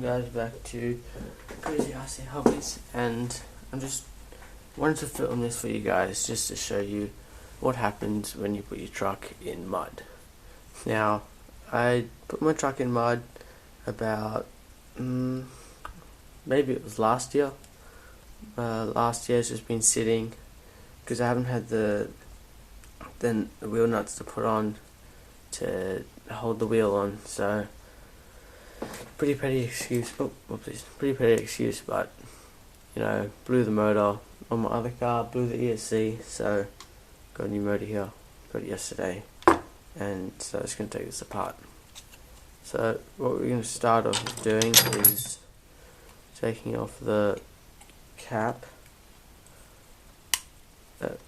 guys, back to Crazy RC Hobbies, and I'm just wanted to film this for you guys just to show you what happens when you put your truck in mud. Now, I put my truck in mud about maybe it was last year. Last year it's just been sitting because I haven't had the wheel nuts to put on to hold the wheel on, so pretty petty excuse. Pretty petty excuse, but you know, blew the motor on my other car, blew the ESC, so got a new motor here. Got it yesterday, and so it's going to take this apart. So what we're going to start off doing is taking off the cap that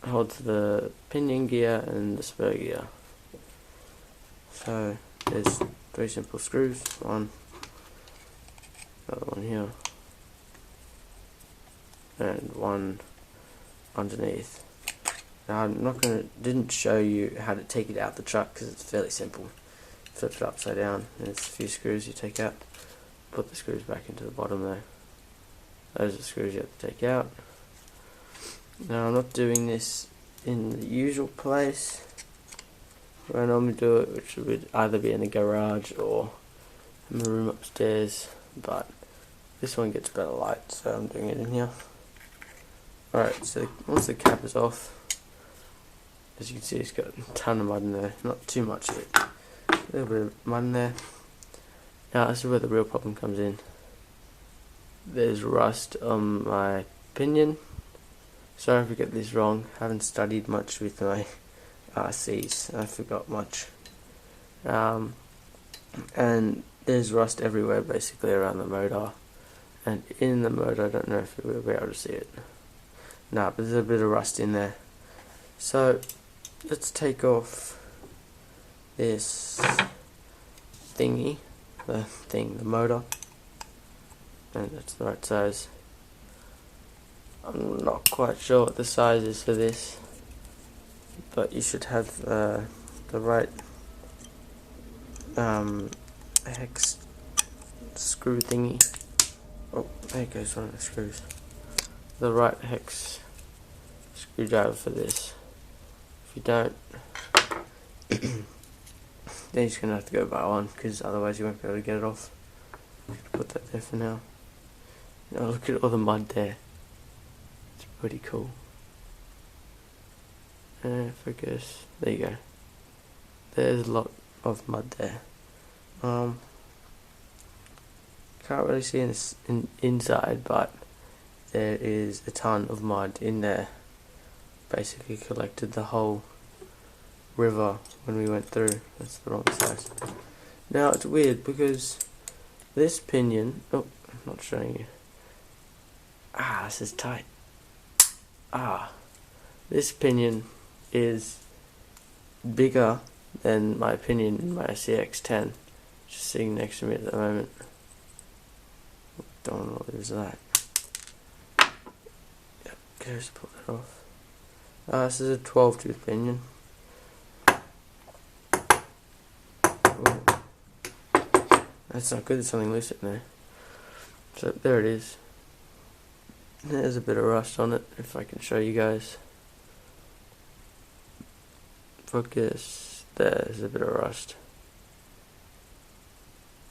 holds the pinion gear and the spur gear. So there's 3 simple screws, one, another one here, and one underneath. Now didn't show you how to take it out the truck because it's fairly simple. Flip it upside down, and there's a few screws you take out. Put the screws back into the bottom there. Those are the screws you have to take out. Now I'm not doing this in the usual place where I normally do it, which would either be in the garage or in the room upstairs, but this one gets better light, so I'm doing it in here. Alright, so once the cap is off, as you can see, it's got a ton of mud in there. Not too much of it, a little bit of mud in there. Now this is where the real problem comes in. There's rust on my pinion. Sorry if I get this wrong, I haven't studied much with my RCs, I forgot much. And there's rust everywhere basically around the motor, and in the motor. I don't know if you'll be able to see it. Nah, but there's a bit of rust in there. So let's take off this thingy, the motor, and that's the right size. I'm not quite sure what the size is for this, but you should have the right hex screw thingy. Oh, there goes one of the screws. The right hex screwdriver for this. If you don't, then you're just gonna have to go buy one, because otherwise you won't be able to get it off. Put that there for now. Now look at all the mud there. It's pretty cool. Focus. There you go. There's a lot of mud there. Can't really see inside, but there is a ton of mud in there. Basically collected the whole river when we went through. That's the wrong size. Now it's weird because this pinion. Oh, I'm not showing you. This is tight. This pinion is bigger than my pinion in my CX-10, just sitting next to me at the moment. Don't know what is that. Yep, okay, just pull that off. This is a 12 tooth pinion. Ooh. That's not good, there's something loose in there. So there it is. There's a bit of rust on it, if I can show you guys. Focus. There's a bit of rust.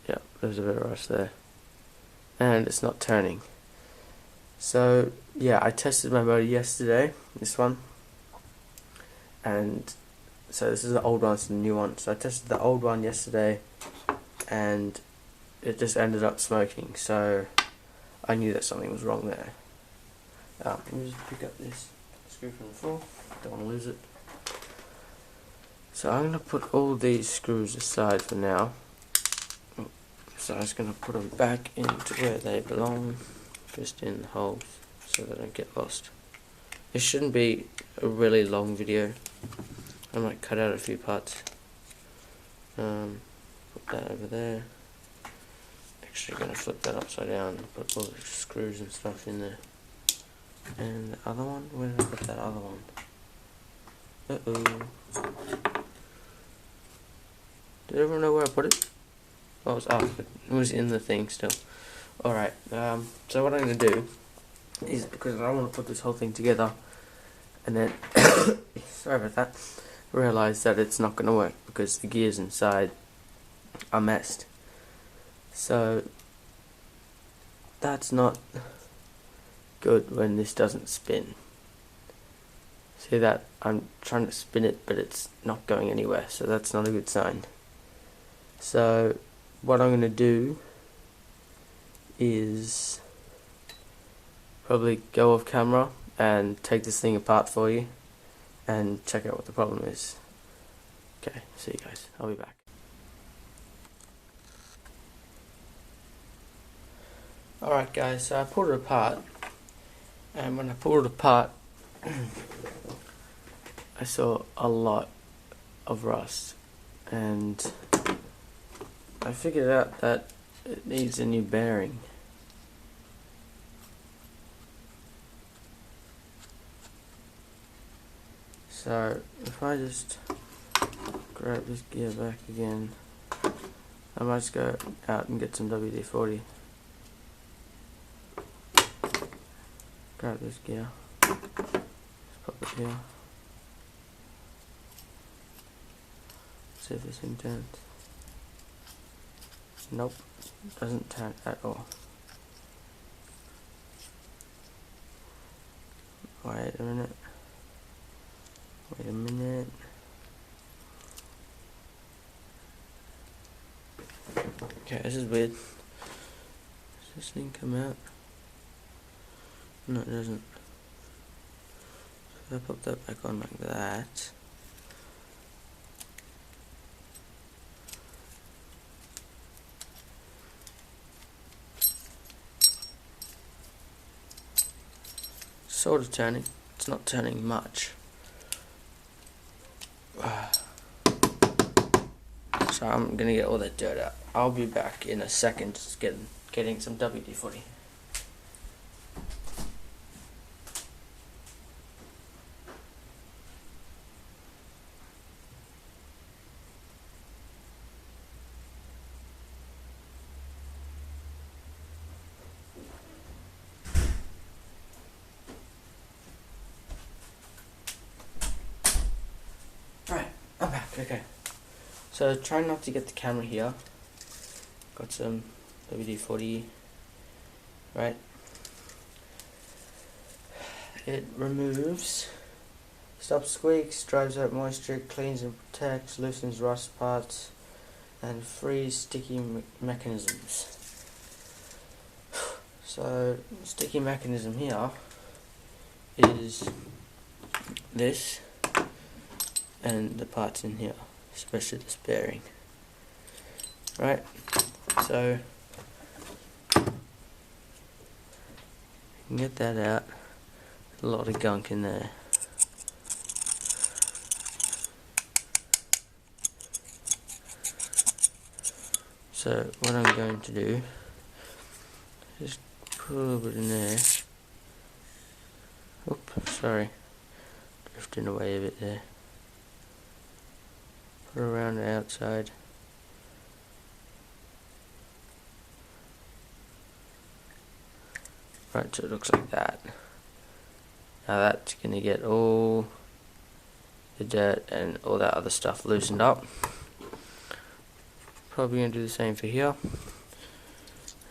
Yep, there's a bit of rust there. And it's not turning. So, yeah, I tested my motor yesterday, this one. And so this is the old one, it's the new one. So I tested the old one yesterday, and it just ended up smoking. So I knew that something was wrong there. Let me just pick up this screw from the floor. Don't want to lose it. So I'm going to put all these screws aside for now. So I'm just going to put them back into where they belong, just in the holes, so they don't get lost. This shouldn't be a really long video. I might cut out a few parts. Put that over there. Actually going to flip that upside down and put all the screws and stuff in there. And the other one? Where did I put that other one? Uh-oh. Did everyone know where I put it? Well, it was off, but it was in the thing still. Alright, so what I'm going to do is, because I want to put this whole thing together, and then, sorry about that, realise that it's not going to work because the gears inside are messed. So, that's not good when this doesn't spin. See that? I'm trying to spin it, but it's not going anywhere, so that's not a good sign. So, what I'm going to do is probably go off camera and take this thing apart for you and check out what the problem is. Okay, see you guys. I'll be back. Alright guys, so I pulled it apart, and when I pulled it apart I saw a lot of rust, and I figured out that it needs a new bearing. So if I just grab this gear back again, I might just go out and get some WD-40. Grab this gear, just pop it here. See if this thing turns. Nope, doesn't turn at all. Wait a minute. Wait a minute. Okay, this is weird. Does this thing come out? No, it doesn't. So I pop that back on like that. Sort of turning. It's not turning much. So I'm gonna get all that dirt out. I'll be back in a second, just getting some WD-40. Right, I'm back. Okay. So try not to get the camera here. Got some WD-40, right? It removes, stops squeaks, drives out moisture, cleans and protects, loosens rust parts, and frees sticky mechanisms. So, sticky mechanism here is this, and the parts in here, especially this bearing. Right, so you can get that out. A lot of gunk in there. So what I'm going to do is put a little bit in there. Oops, sorry, drifting away a bit there. Put it around the outside. Right, so it looks like that. Now that's going to get all the dirt and all that other stuff loosened up. Probably going to do the same for here.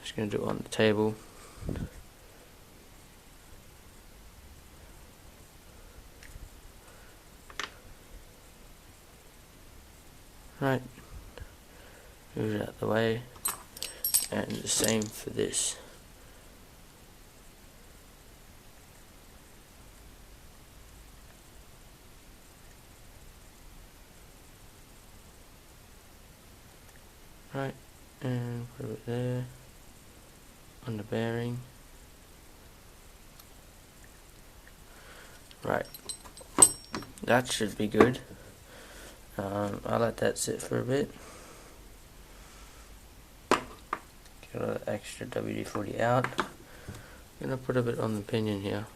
Just going to do it on the table. Right, move it out of the way, and the same for this. Right, and put it there on the bearing. Right, that should be good. I'll let that sit for a bit. Get all the extra WD-40 out. I'm gonna put a bit on the pinion here.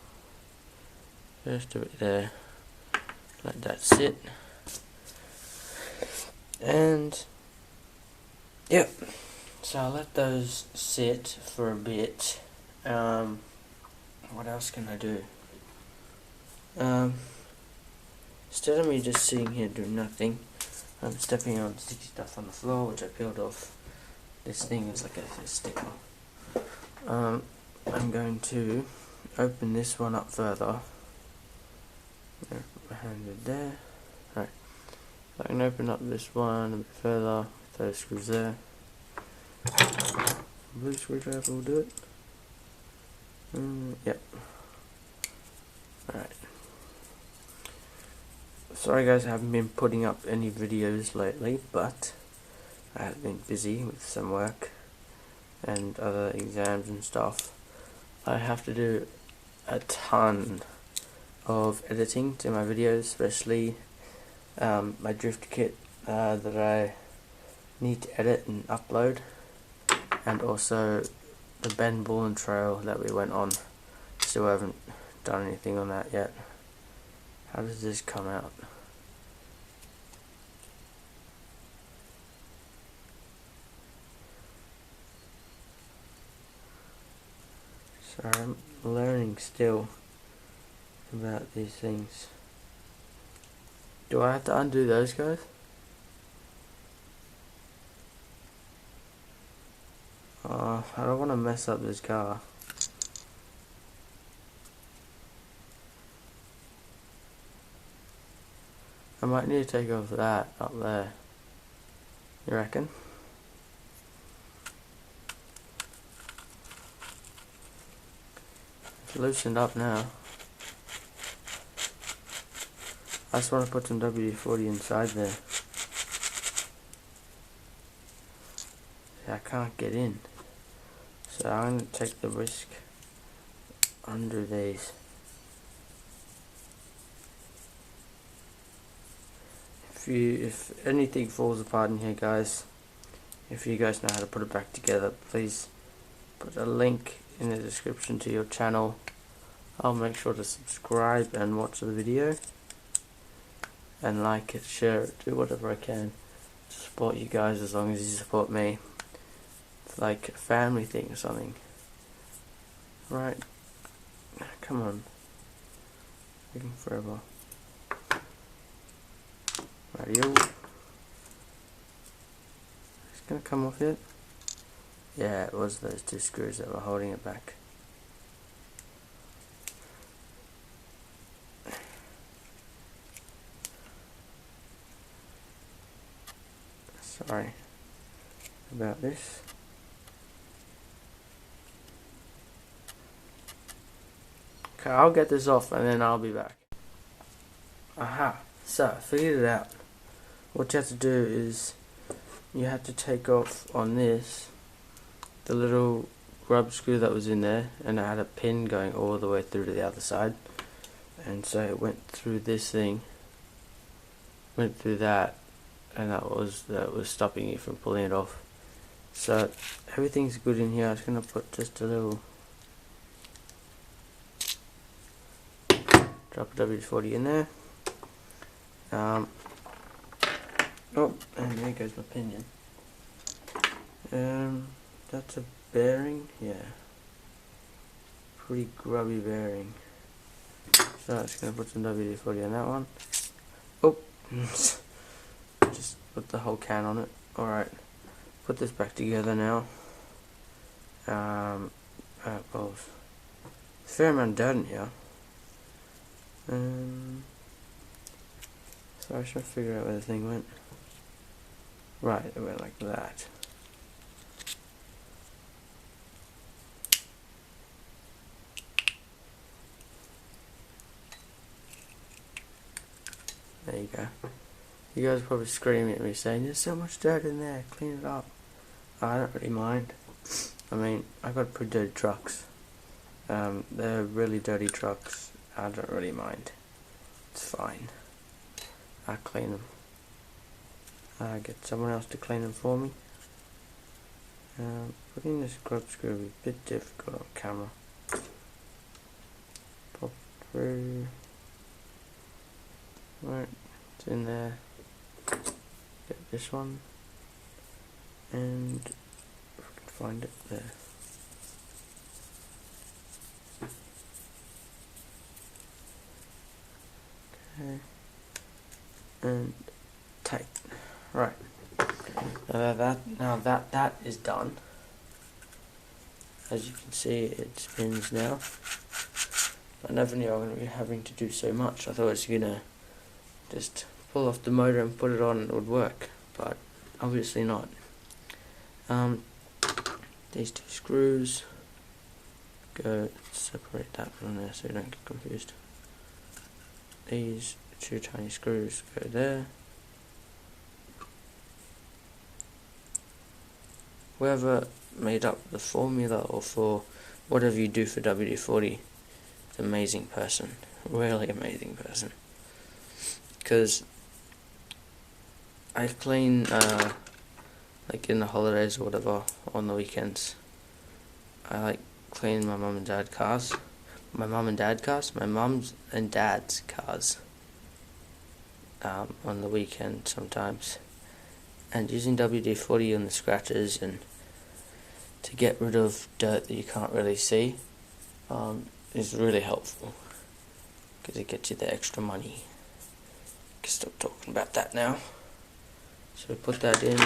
Just a bit there. Let that sit. And yep, So I'll let those sit for a bit. What else can I do? Instead of me just sitting here doing nothing, I'm stepping on sticky stuff on the floor, which I peeled off. This thing is like a sticker. I'm going to open this one up further. Put my hand in there. Right. I can open up this one a bit further. Those screws there. Blue screwdriver will do it. Yep. Alright. Sorry guys, I haven't been putting up any videos lately, but I have been busy with some work and other exams and stuff. I have to do a ton of editing to my videos, especially my drift kit that I need to edit and upload, and also the Ben Bullen trail that we went on. Still haven't done anything on that yet. How does this come out? Sorry, I'm learning still about these things. Do I have to undo those guys? I don't want to mess up this car. I might need to take off that up there. You reckon? It's loosened up now. I just want to put some WD-40 inside there. I can't get in. So I'm going to take the risk under these. If anything falls apart in here, guys, if you guys know how to put it back together, please put a link in the description to your channel. I'll make sure to subscribe and watch the video and like it, share it, do whatever I can to support you guys, as long as you support me. It's like a family thing or something. Right, come on, taking forever. Radio. It's gonna come off yet? Yeah, it was those two screws that were holding it back. Sorry about this. Okay, I'll get this off and then I'll be back. Aha, so I figured it out. What you have to do is you have to take off on this the little rubber screw that was in there, and it had a pin going all the way through to the other side, and so it went through this thing, went through that, and that was stopping you from pulling it off. So everything's good in here. I'm just gonna put just a little drop of WD-40 in there. Oh, and there goes my pinion. That's a bearing, yeah. Pretty grubby bearing. So I'm just gonna put some WD-40 on that one. Oh, just put the whole can on it. Alright, put this back together now. Well, there's a fair amount of dirt in here. So I was trying to figure out where the thing went. Right, it went like that. There you go. You guys are probably screaming at me saying, there's so much dirt in there, clean it up. I don't really mind. I mean, I've got pretty dirty trucks. They're really dirty trucks. I don't really mind. It's fine. I clean them. I get someone else to clean them for me. Putting this grub screw is a bit difficult on camera. Pop through. Right, it's in there. Get this one. And find it there. Okay. And tight. Right. Now that is done. As you can see, it spins now. I never knew I was going to be having to do so much. I thought I was going to just pull off the motor and put it on and it would work, but obviously not. These two screws go, separate that from there so you don't get confused. These two tiny screws go there. Whoever made up the formula or for whatever you do for WD-40, it's an amazing person, really amazing person. Because I clean like in the holidays or whatever, on the weekends. I like cleaning my mum and dad's cars. My mum and dad's cars on the weekend sometimes. And using WD-40 on the scratches and to get rid of dirt that you can't really see is really helpful, because it gets you the extra money. I can stop talking about that now. So put that in.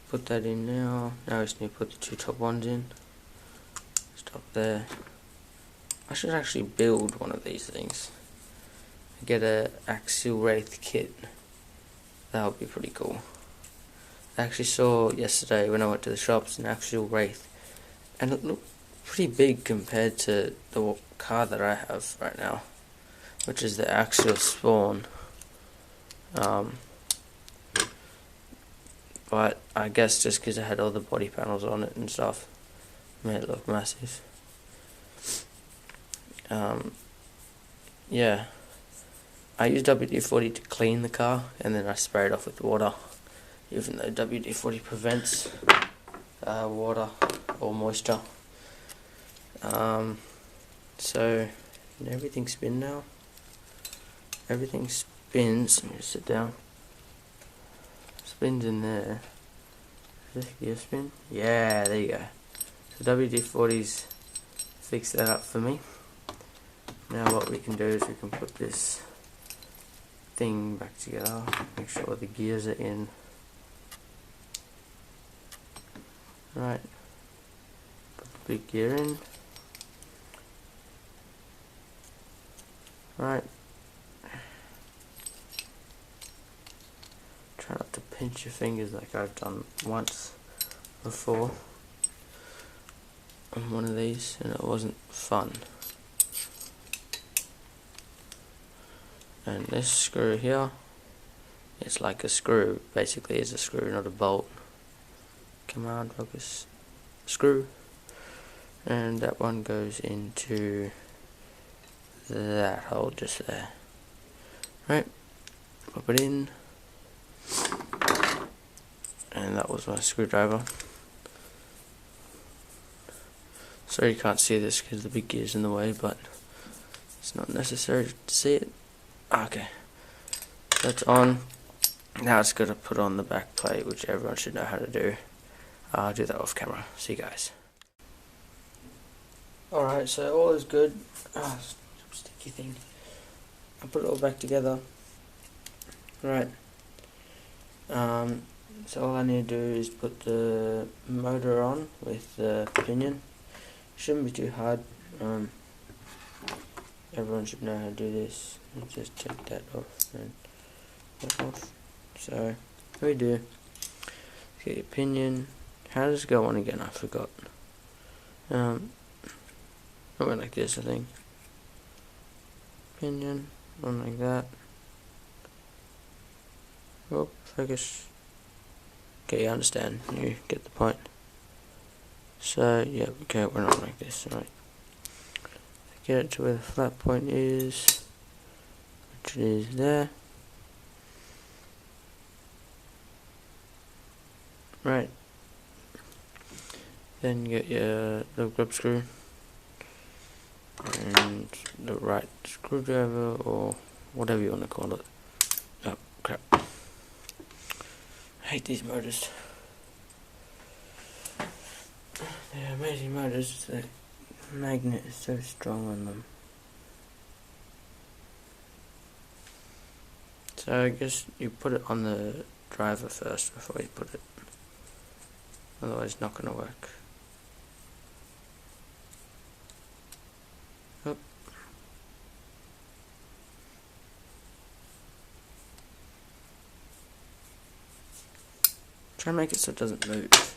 Put that in now. Now we just need to put the two top ones in. Stop there. I should actually build one of these things. Get a Axial Wraith kit. That would be pretty cool. I actually saw yesterday when I went to the shops an Axial Wraith, and it looked pretty big compared to the car that I have right now, which is the Axial Spawn. But I guess just because it had all the body panels on it and stuff, made it look massive. Yeah, I use WD-40 to clean the car, and then I spray it off with water, even though WD-40 prevents water or moisture. So everything spins now. Everything spins. Let me just sit down. Spins in there. Is this gear spin? Yeah, there you go. So WD-40's fixed that up for me. Now what we can do is we can put this thing back together. Make sure the gears are in. Right. Put the big gear in. Right. Try not to pinch your fingers like I've done once before on one of these, and it wasn't fun. And this screw here, it's like a screw, basically it's a screw, not a bolt. Come on, focus. Screw. And that one goes into that hole just there. Right, pop it in. And that was my screwdriver. Sorry you can't see this because the big gear's in the way, but it's not necessary to see it. Okay, that's on. Now it's got to put on the back plate, which everyone should know how to do. I'll do that off camera. See you guys. Alright, so all is good. Sticky thing. I put it all back together. Right. So all I need to do is put the motor on with the pinion. Shouldn't be too hard. Everyone should know how to do this. Just take that off and that off. So what we do, get your pinion. How does it go on again? I forgot. It went like this, I think. Pinion, on like that. Oh, focus. Okay, you understand. You get the point. So, yeah, okay, we're not like this, right? Get it to where the flat point is, which is there. Right. Then you get your little grub screw and the right screwdriver, or whatever you want to call it. Oh crap! I hate these motors. They're amazing motors. The magnet is so strong on them. So I guess you put it on the driver first before you put it. Otherwise it's not going to work. Oh. Try and make it so it doesn't move.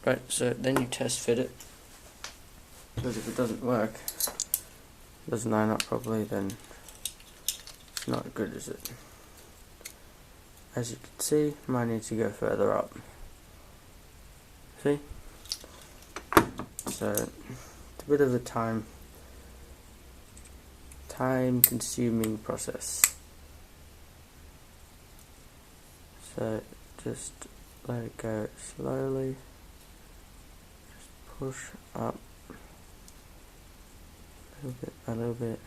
Right, so then you test fit it. Because if it doesn't work, doesn't line up properly, then it's not good, is it? As you can see, mine needs to go further up. See? So it's a bit of a time consuming process. So just let it go slowly. Just push up a little bit.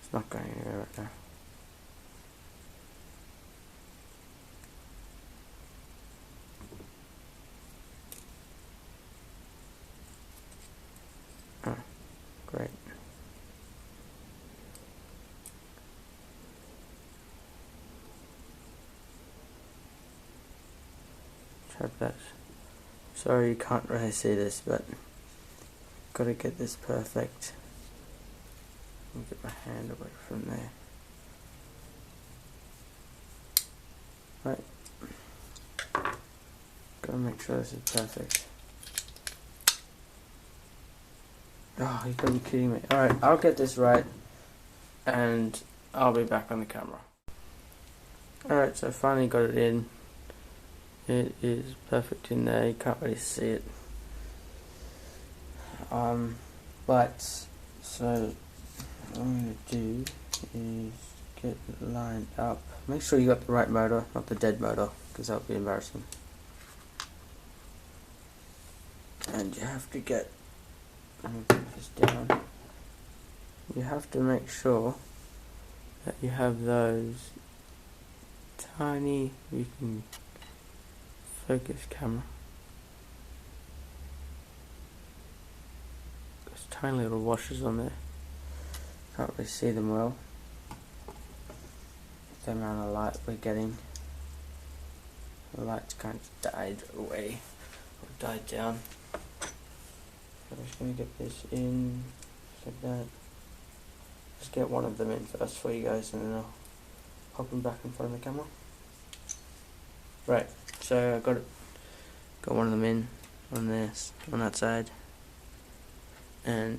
It's not going anywhere right now. Oh, great. Check that. Sorry you can't really see this, but gotta get this perfect. Let me get my hand away from there. Right. Gotta make sure this is perfect. Oh, you gotta be kidding me. Alright, I'll get this right and I'll be back on the camera. Alright, so I finally got it in. It is perfect in there, you can't really see it. But, so what I'm going to do is get it lined up. Make sure you got the right motor, not the dead motor, because that would be embarrassing. And you have to get, let me put this down. You have to make sure that you have those tiny, you can focus camera. There's tiny little washers on there. Can't really see them well. The amount of light we're getting. The light's kind of died away, or died down. So I'm just going to get this in, just like that. Just get one of them in first for you guys, and then I'll pop them back in front of the camera. Right, so I got one of them in on this, on that side, and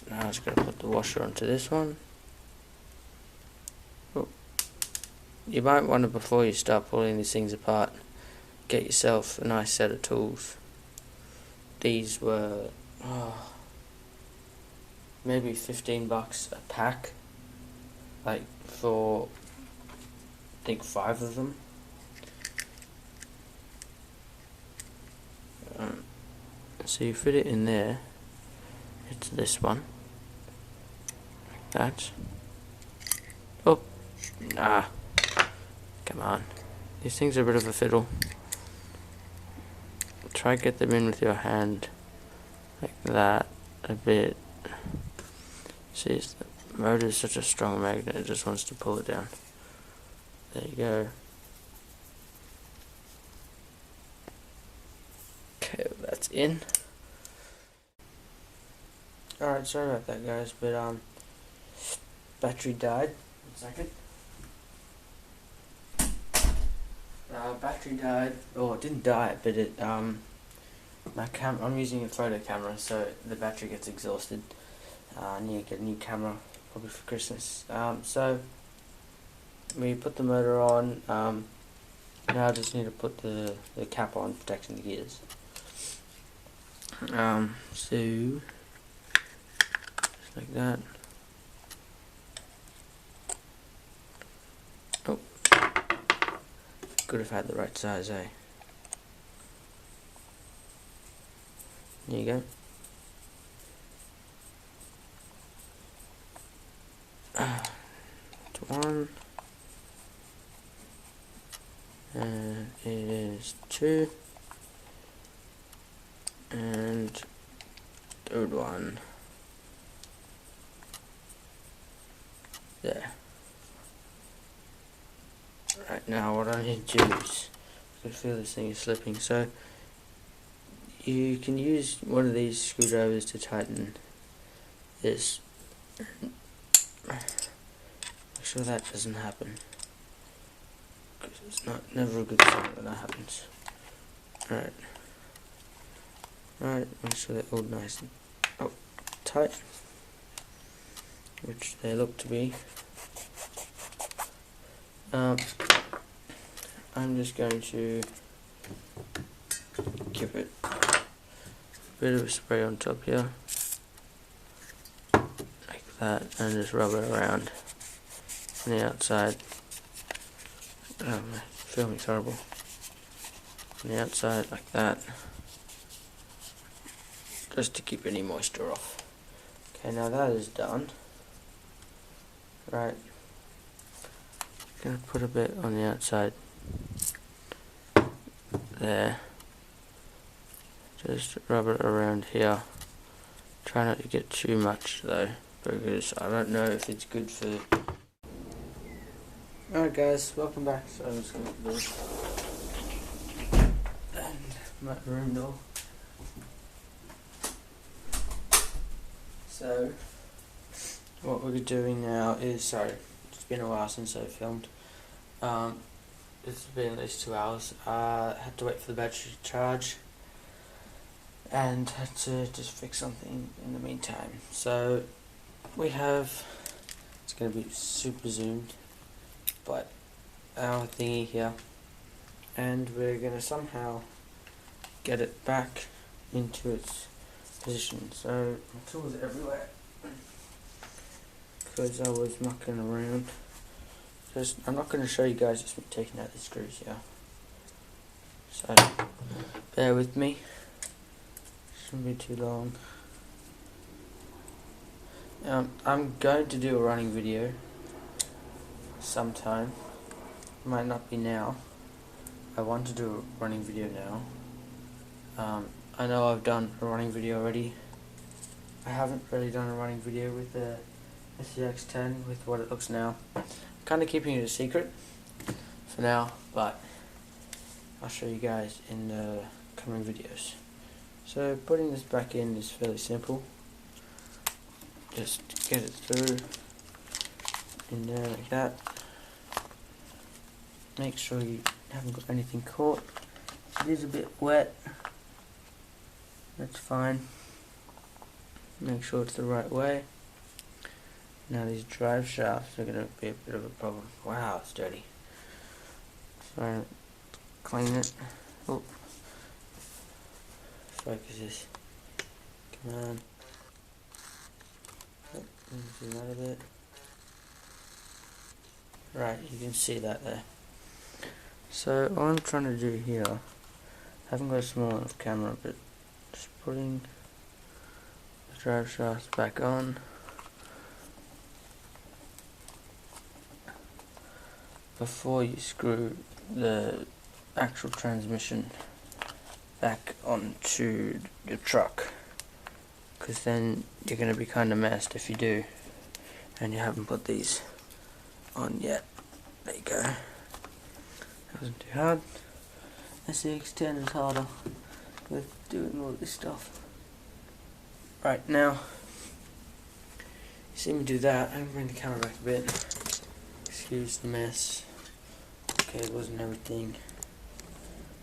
now I'm just going to put the washer onto this one. Oh. You might want to, before you start pulling these things apart, get yourself a nice set of tools. These were maybe $15 a pack, like for I think 5 of them. So you fit it in there. It's this one, like that. Oh, nah, come on. These things are a bit of a fiddle. Try get them in with your hand, like that, a bit. See, the motor is such a strong magnet, it just wants to pull it down. There you go. Okay, that's in. Alright, sorry about that guys, but battery died. 1 second. Battery died, or it didn't die, but it I'm using a photo camera, so the battery gets exhausted. I need to get a new camera, probably for Christmas. So we put the motor on. Now I just need to put the cap on, protecting the gears. So just like that. Oh, could have had the right size, eh? There you go. That's one. And there's 2, and third one there. Right, now what I need to do is, I can feel this thing is slipping, so you can use one of these screwdrivers to tighten this. Make sure that doesn't happen, because it's never a good sign when that happens. Right, make sure they're all nice and tight, which they look to be. I'm just going to give it a bit of a spray on top here, like that, and just rub it around on the outside. My filming's horrible. On the outside, like that, just to keep any moisture off. Okay, now that is done. Right, gonna put a bit on the outside there. Just rub it around here. Try not to get too much though, because I don't know if it's good for. Alright guys, welcome back. So I'm just gonna do this. And my room door. So what we're doing now is, sorry, it's been a while since I filmed. It's been at least 2 hours. Had to wait for the battery to charge, and had to just fix something in the meantime. So we have, it's going to be super zoomed, but our thingy here, and we're going to somehow get it back into its position. So my tools are everywhere, because I was mucking around. I'm not going to show you guys just me taking out the screws here, so bear with me, shouldn't be too long. I'm going to do a running video sometime, might not be now. I want to do a running video now. I know I've done a running video already. I haven't really done a running video with the SCX-10 with what it looks now. Kind of keeping it a secret for now, but I'll show you guys in the coming videos. So putting this back in is fairly simple. Just get it through in there like that. Make sure you haven't got anything caught. It is a bit wet. That's fine. Make sure it's the right way. Now these drive shafts are going to be a bit of a problem. Wow, it's dirty. So, clean it. Oh. Focus this. Come on. Oh, zoom that a bit. Right, you can see that there. So, what I'm trying to do here, I haven't got a small enough camera, but just putting the drive shafts back on. Before you screw the actual transmission back onto your truck, because then you're going to be kind of messed if you do and you haven't put these on yet. There you go. That wasn't too hard. SCX-10 is harder with doing all this stuff. Right, now you see me do that. I'm going to bring the camera back a bit. Excuse the mess. Cables and everything.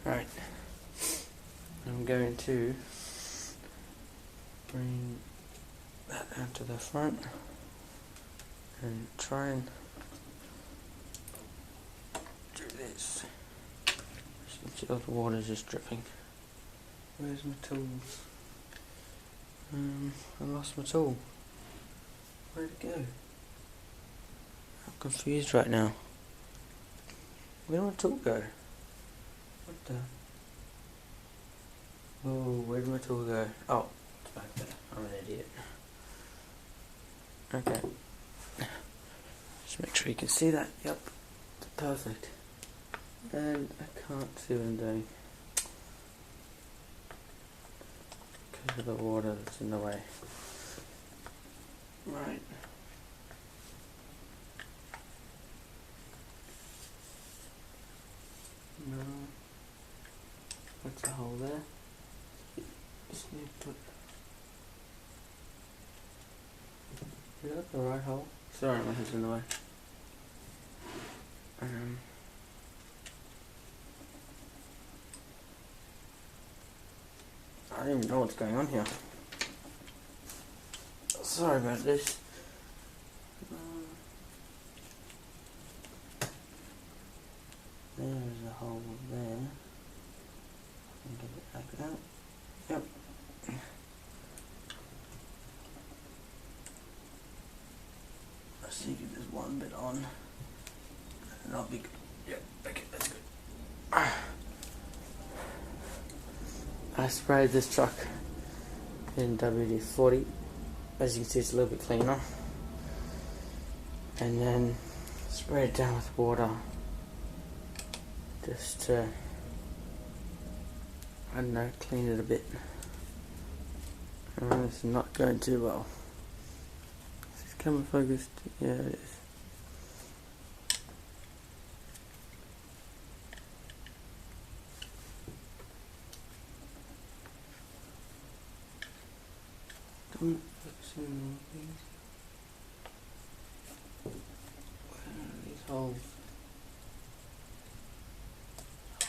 Right. I'm going to bring that out to the front and try and do this. As you can see, all the water's just dripping. Where's my tools? I lost my tool. Where'd it go? I'm confused right now. Where did my tool go? What the? Oh, where did my tool go? Oh, it's back there. I'm an idiot. Okay. Just make sure you can see that. Yep. Perfect. And I can't see what I'm doing because of the water that's in the way. Right. No. What's the hole there? Just need to put... Is that the right hole? Sorry, my head's in the way. I don't even know what's going on here. Sorry about this. There's a hole there. And get it like that. Yep. Let's see if there's one bit on. And I'll be good. Yep, okay, that's good. I sprayed this truck in WD-40. As you can see, it's a little bit cleaner. And then spray it down with water. Just to, I don't know, clean it a bit. It's not going too well. Is this camera focused? Yeah, it is. Don't focus on these. Where are these holes?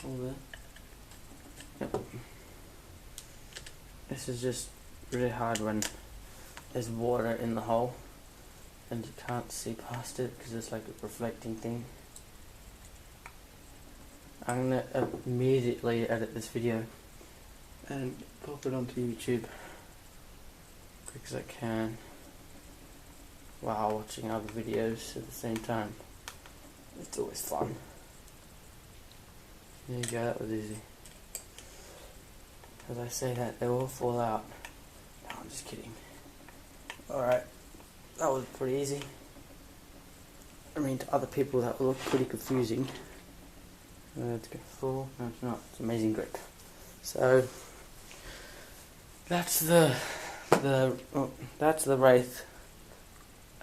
Hole there. Yep. This is just really hard when there's water in the hole and you can't see past it because it's like a reflecting thing. I'm gonna immediately edit this video and pop it onto YouTube quick as I can while watching other videos at the same time. It's always fun. There you go, that was easy. As I say that, they will fall out. No, I'm just kidding. Alright, that was pretty easy. I mean, to other people that will look pretty confusing. It's going to fall. No, it's not. It's amazing grip. So, that's the Wraith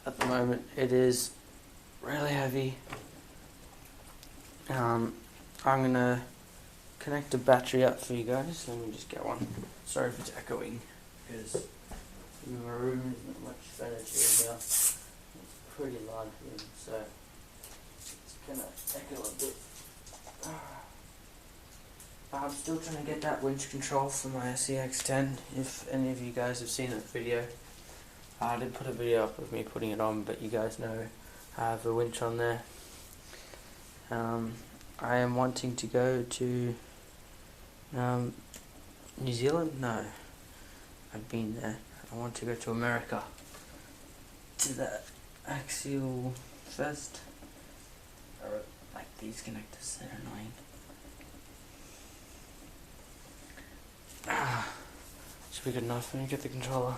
at the moment. It is really heavy. I'm gonna connect a battery up for you guys. Let me just get one. Sorry if it's echoing, because in my room isn't much furniture here. It's a pretty large room, so it's gonna echo a bit. I'm still trying to get that winch control for my SEX10. If any of you guys have seen that video, I did put a video up of me putting it on, but you guys know I have a winch on there. I am wanting to go to New Zealand? No, I've been there. I want to go to America, to the Axial Fest. I like these connectors, they're annoying. Should be good enough. Let me get the controller.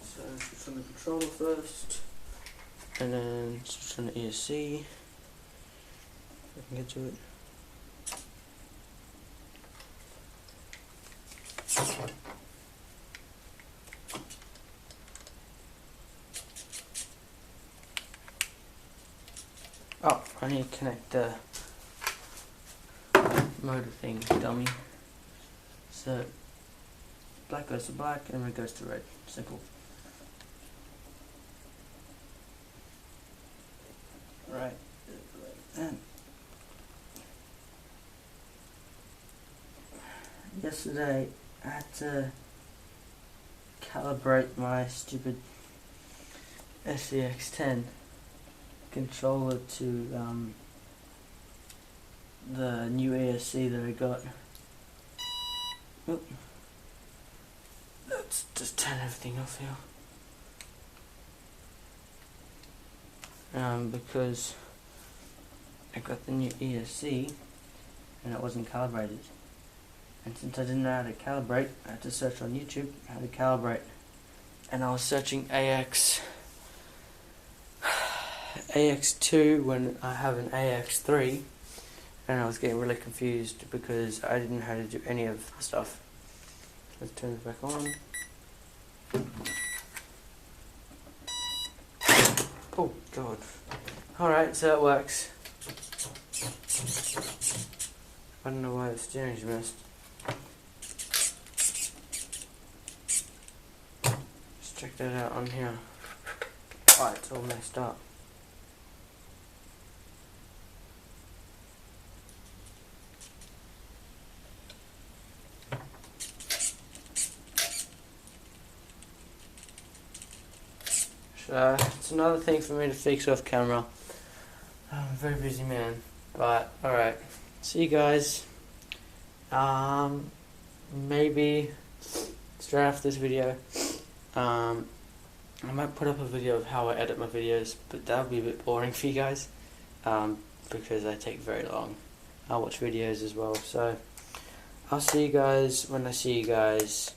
So switch on the controller first, and then switch on the ESC. If I can get to it. Oh, I need to connect the motor thing, dummy. So, black goes to black and red goes to red. Simple. Right. And yesterday I had to calibrate my stupid SEX10 controller to the new ESC that I got. Oop. Let's just turn everything off here. Because I got the new ESC and it wasn't calibrated. And since I didn't know how to calibrate, I had to search on YouTube how to calibrate. And I was searching AX AX2 when I have an AX3, and I was getting really confused because I didn't know how to do any of the stuff. Let's turn this back on. Oh god. Alright, so it works. I don't know why the steering's missed. Let's check that out on here. Oh, it's all messed up. So, it's another thing for me to fix off camera. I'm a very busy man. But, alright. See you guys. Maybe straight after this video. I might put up a video of how I edit my videos, but that'll be a bit boring for you guys. Because they take very long. I watch videos as well, so I'll see you guys when I see you guys.